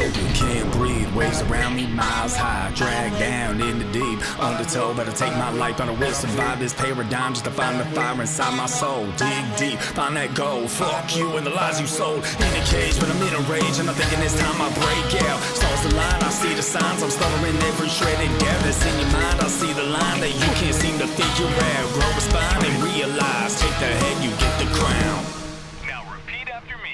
choking, can't breathe. Waves around me miles high, dragged down in the deep. Undertow, better take my life, but I will survive this paradigm just to find the fire inside my soul. Dig deep, find that gold. Fuck you and the lies you sold. In a cage, but I'm in a rage, and I'm thinking it's time I break out. Stars the line, I see the signs. I'm stuttering every shredded gap that's in your mind. I see the line that you can't seem to figure out. Grow a spine and realize, take the head, you get the crown. Now repeat after me.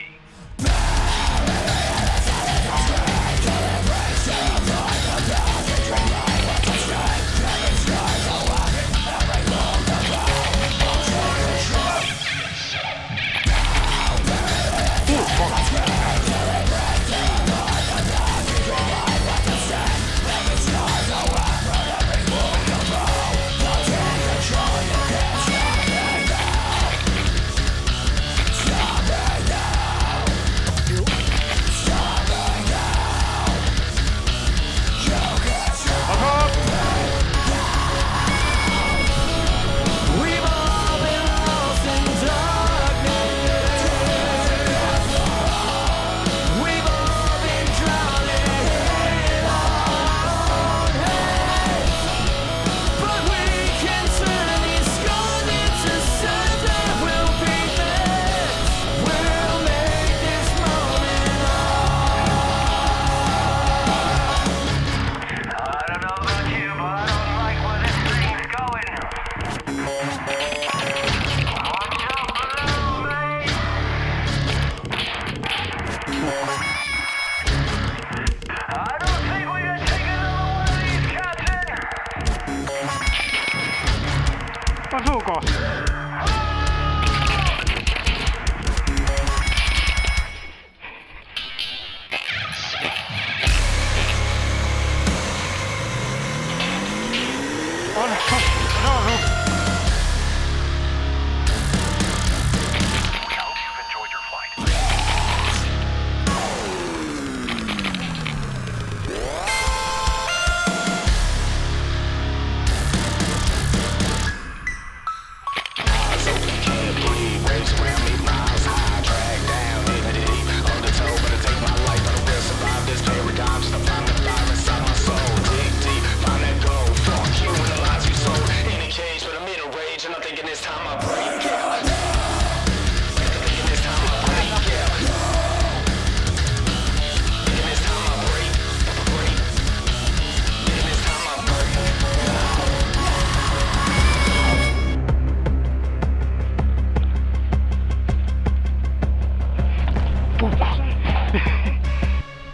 Asuuko?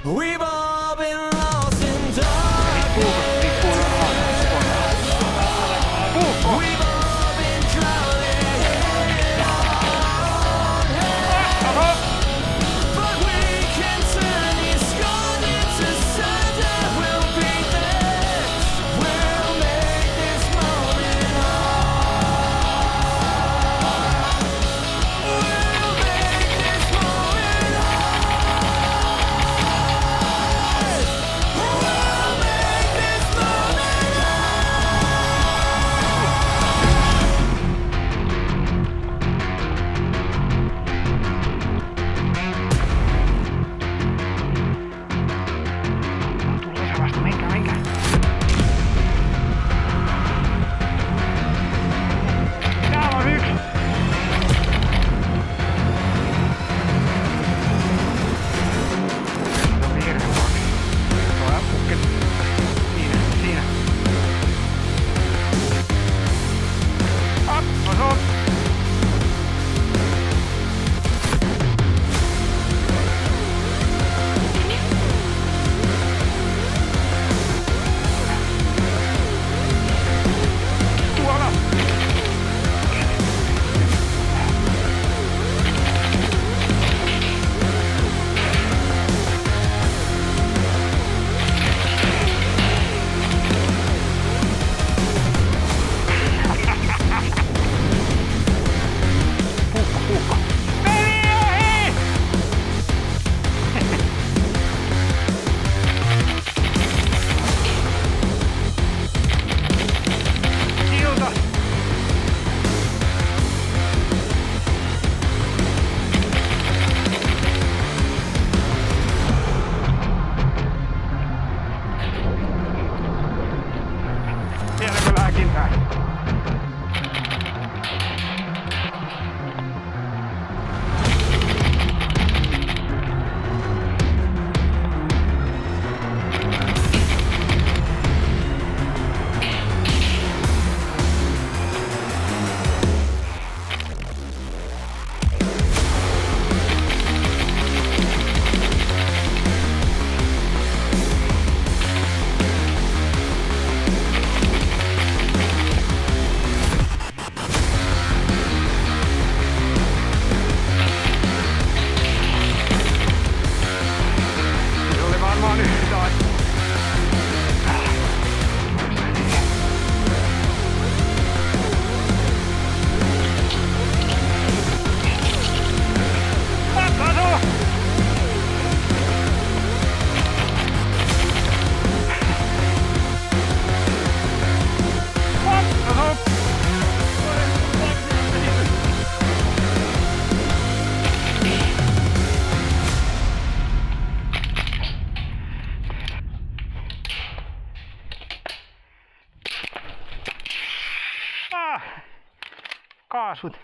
We've all been lost in darkness. We've all been drowning in our head. But we can turn these scars into sunshine. We'll be there. We'll make this moment ours. We'll make this moment ours. asut?